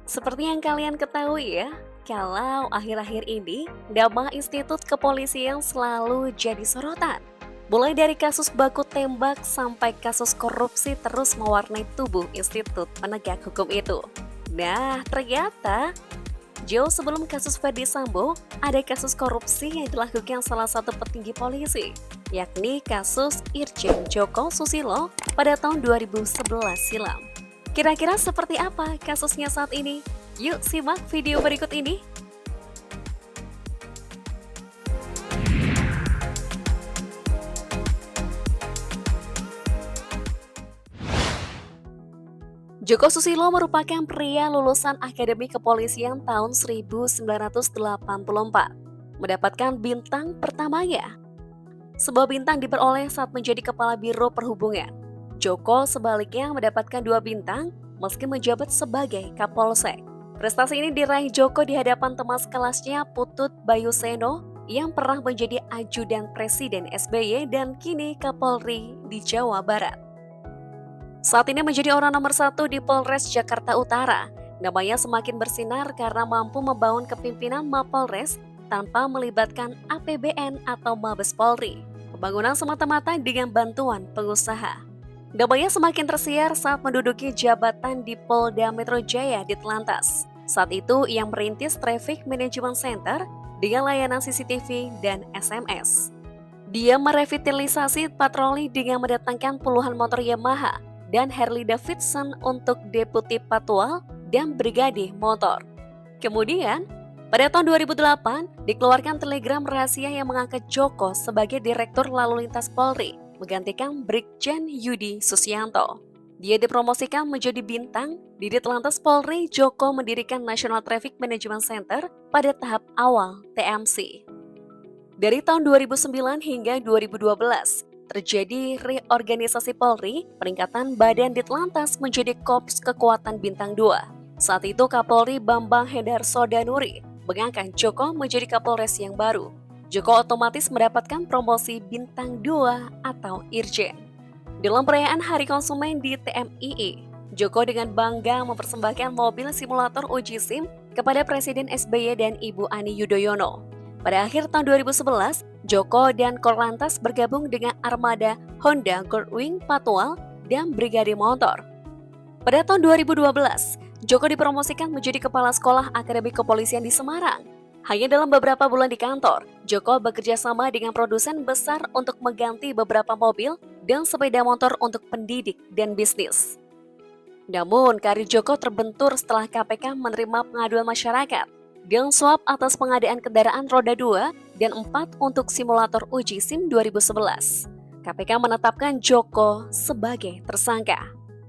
Seperti yang kalian ketahui ya, kalau akhir-akhir ini nama institut kepolisian selalu jadi sorotan. Mulai dari kasus baku tembak sampai kasus korupsi terus mewarnai tubuh institut penegak hukum itu. Nah, ternyata jauh sebelum kasus Ferdy Sambo, ada kasus korupsi yang dilakukan salah satu petinggi polisi, yakni kasus Irjen Joko Susilo pada tahun 2011 silam. Kira-kira seperti apa kasusnya saat ini? Yuk simak video berikut ini. Joko Susilo merupakan pria lulusan Akademi Kepolisian tahun 1984, mendapatkan bintang pertamanya. Sebuah bintang diperoleh saat menjadi Kepala Biro Perhubungan. Joko sebaliknya mendapatkan 2 bintang meski menjabat sebagai Kapolsek. Prestasi ini diraih Joko di hadapan teman sekelasnya Putut Bayuseno yang pernah menjadi ajudan Presiden SBY dan kini Kapolri di Jawa Barat. Saat ini menjadi orang nomor 1 di Polres Jakarta Utara. Namanya semakin bersinar karena mampu membangun kepimpinan Mapolres tanpa melibatkan APBN atau Mabes Polri. Pembangunan semata-mata dengan bantuan pengusaha. Namanya semakin tersiar saat menduduki jabatan di Polda Metro Jaya di Telantas. Saat itu ia merintis Traffic Management Center dengan layanan CCTV dan SMS. Dia merevitalisasi patroli dengan mendatangkan puluhan motor Yamaha dan Harley Davidson untuk Deputi Patwal dan Brigade Motor. Kemudian, pada tahun 2008, dikeluarkan telegram rahasia yang mengangkat Joko sebagai Direktur Lalu Lintas Polri, menggantikan Brigjen Yudi Susianto. Dia dipromosikan menjadi bintang. Di Ditlantas Polri, Joko mendirikan National Traffic Management Center pada tahap awal TMC. Dari tahun 2009 hingga 2012, terjadi reorganisasi Polri, peningkatan badan Ditlantas menjadi Korps Kekuatan Bintang 2. Saat itu Kapolri Bambang Hendarso Danuri mengangkat Joko menjadi Kapolres yang baru. Joko otomatis mendapatkan promosi Bintang 2 atau Irjen. Dalam perayaan Hari Konsumen di TMII, Joko dengan bangga mempersembahkan mobil simulator uji SIM kepada Presiden SBY dan Ibu Ani Yudhoyono. Pada akhir tahun 2011, Joko dan Korlantas bergabung dengan armada Honda Goldwing Patwal dan Brigade Motor. Pada tahun 2012, Joko dipromosikan menjadi Kepala Sekolah Akademi Kepolisian di Semarang. Hanya dalam beberapa bulan di kantor, Joko bekerja sama dengan produsen besar untuk mengganti beberapa mobil dan sepeda motor untuk pendidik dan bisnis. Namun, karir Joko terbentur setelah KPK menerima pengaduan masyarakat dan suap atas pengadaan kendaraan roda 2 dan 4 untuk simulator uji SIM 2011. KPK menetapkan Joko sebagai tersangka.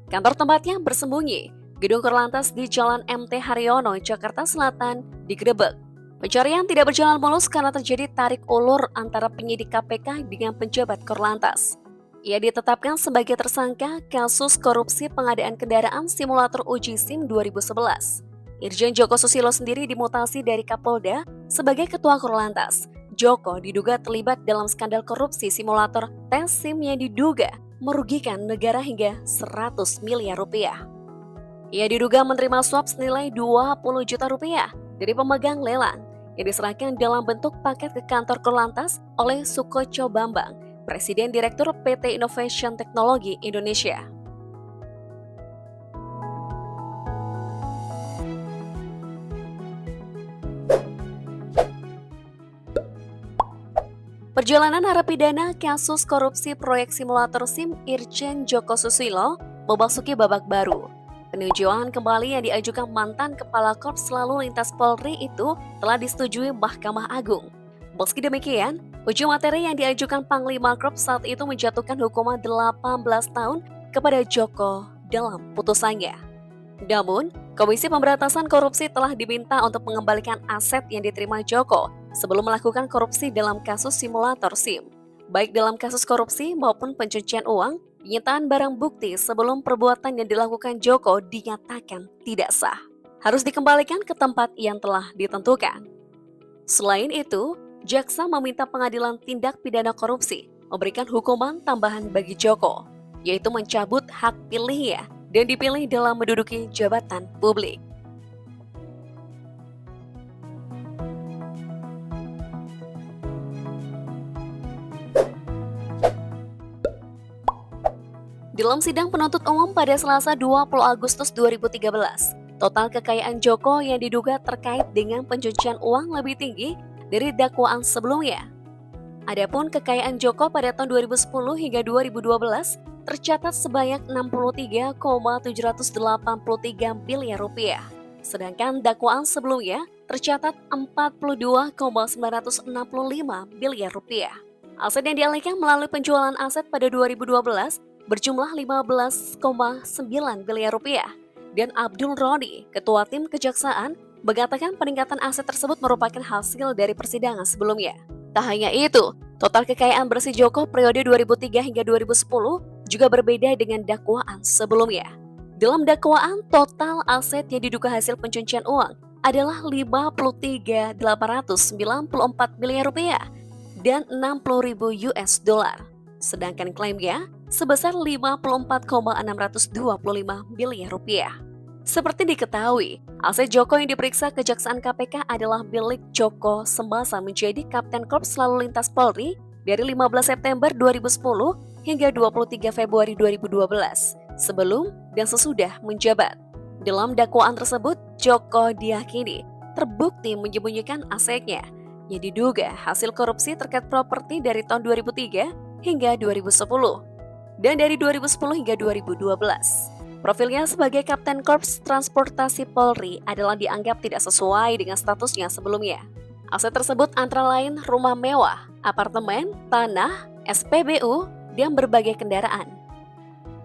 Kantor tempatnya bersembunyi, Gedung Korlantas di Jalan MT Haryono, Jakarta Selatan, digerebek. Pencarian tidak berjalan mulus karena terjadi tarik ulur antara penyidik KPK dengan penjabat Korlantas. Ia ditetapkan sebagai tersangka kasus korupsi pengadaan kendaraan simulator uji SIM 2011. Irjen Joko Susilo sendiri dimutasi dari Kapolda sebagai Ketua Korlantas. Joko diduga terlibat dalam skandal korupsi simulator tes SIM yang diduga merugikan negara hingga 100 miliar rupiah. Ia diduga menerima suap senilai 20 juta rupiah dari pemegang lelang yang diserahkan dalam bentuk paket ke kantor Korlantas oleh Sukoco Bambang, Presiden Direktur PT Innovation Teknologi Indonesia. Perjalanan narapidana kasus korupsi proyek simulator SIM Irjen Joko Susilo memasuki babak baru. Peninjauan kembali yang diajukan mantan Kepala Korps Lalu Lintas Polri itu telah disetujui Mahkamah Agung. Meski demikian, uji materi yang diajukan Panglima Korps saat itu menjatuhkan hukuman 18 tahun kepada Joko dalam putusannya. Namun, Komisi Pemberantasan Korupsi telah diminta untuk mengembalikan aset yang diterima Joko sebelum melakukan korupsi dalam kasus simulator SIM. Baik dalam kasus korupsi maupun pencucian uang, penyitaan barang bukti sebelum perbuatan yang dilakukan Joko dinyatakan tidak sah. Harus dikembalikan ke tempat yang telah ditentukan. Selain itu, jaksa meminta Pengadilan Tindak Pidana Korupsi memberikan hukuman tambahan bagi Joko, yaitu mencabut hak pilihnya dan dipilih dalam menduduki jabatan publik. Dalam sidang penuntut umum pada Selasa 20 Agustus 2013, total kekayaan Joko yang diduga terkait dengan pencucian uang lebih tinggi dari dakwaan sebelumnya. Adapun kekayaan Joko pada tahun 2010 hingga 2012 tercatat sebanyak 63,783 miliar rupiah. Sedangkan dakwaan sebelumnya tercatat 42,965 miliar rupiah. Aset yang dialihkan melalui penjualan aset pada 2012 berjumlah 15,9 miliar rupiah. Dan Abdul Roni, ketua tim kejaksaan, mengatakan peningkatan aset tersebut merupakan hasil dari persidangan sebelumnya. Tak hanya itu, total kekayaan bersih Joko periode 2003 hingga 2010 juga berbeda dengan dakwaan sebelumnya. Dalam dakwaan, total aset yang diduga hasil pencucian uang adalah 53.894 miliar rupiah dan 60.000 US dollar. Sedangkan klaimnya sebesar 54,625 miliar rupiah. Seperti diketahui, aset Joko yang diperiksa Kejaksaan KPK adalah milik Joko semasa menjadi Kapten Korps Lalu Lintas Polri dari 15 September 2010 hingga 23 Februari 2012, sebelum dan sesudah menjabat. Dalam dakwaan tersebut, Joko diyakini terbukti menyembunyikan asetnya yang diduga hasil korupsi terkait properti dari tahun 2003 hingga 2010 dan dari 2010 hingga 2012. Profilnya sebagai Kapten Korps Transportasi Polri adalah dianggap tidak sesuai dengan statusnya sebelumnya. Aset tersebut antara lain rumah mewah, apartemen, tanah, SPBU, dan berbagai kendaraan.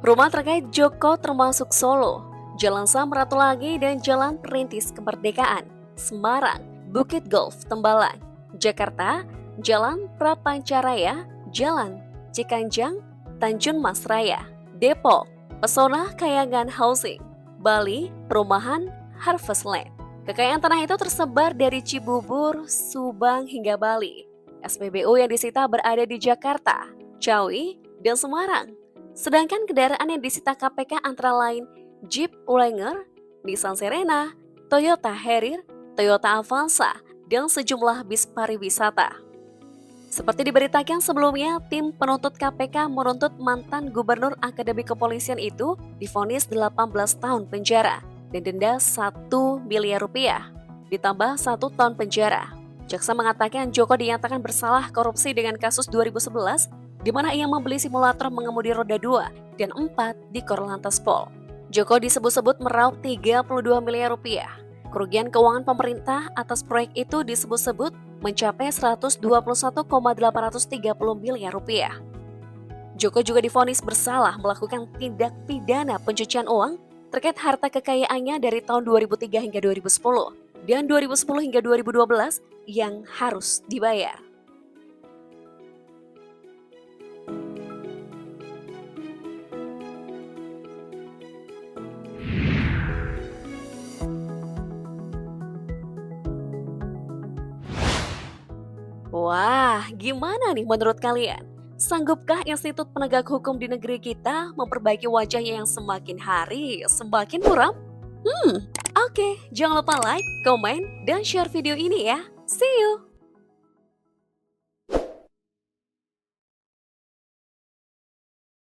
Rumah terkait Joko termasuk Solo, Jalan Samratulangi dan Jalan Perintis Kemerdekaan, Semarang, Bukit Golf, Tembalang, Jakarta, Jalan Prapancaraya, Jalan Cikanjang, Tanjung Mas Raya, Depok, Pesona Kayangan Housing, Bali, Perumahan Harvest Land. Kekayaan tanah itu tersebar dari Cibubur, Subang hingga Bali. SPBU yang disita berada di Jakarta, Ciawi, dan Semarang. Sedangkan kendaraan yang disita KPK antara lain Jeep Wrangler, Nissan Serena, Toyota Harrier, Toyota Avanza, dan sejumlah bis pariwisata. Seperti diberitakan sebelumnya, tim penuntut KPK menuntut mantan Gubernur Akademi Kepolisian itu divonis 18 tahun penjara dan denda 1 miliar rupiah, ditambah 1 tahun penjara. Jaksa mengatakan Joko dinyatakan bersalah korupsi dengan kasus 2011, di mana ia membeli simulator mengemudi roda 2 dan 4 di Korlantas Pol. Joko disebut-sebut meraup 32 miliar rupiah. Kerugian keuangan pemerintah atas proyek itu disebut-sebut mencapai 121,830 miliar rupiah. Joko juga divonis bersalah melakukan tindak pidana pencucian uang terkait harta kekayaannya dari tahun 2003 hingga 2010 dan 2010 hingga 2012 yang harus dibayar. Wah, gimana nih menurut kalian? Sanggupkah Institut Penegak Hukum di negeri kita memperbaiki wajahnya yang semakin hari semakin muram? Oke, jangan lupa like, komen, dan share video ini ya. See you!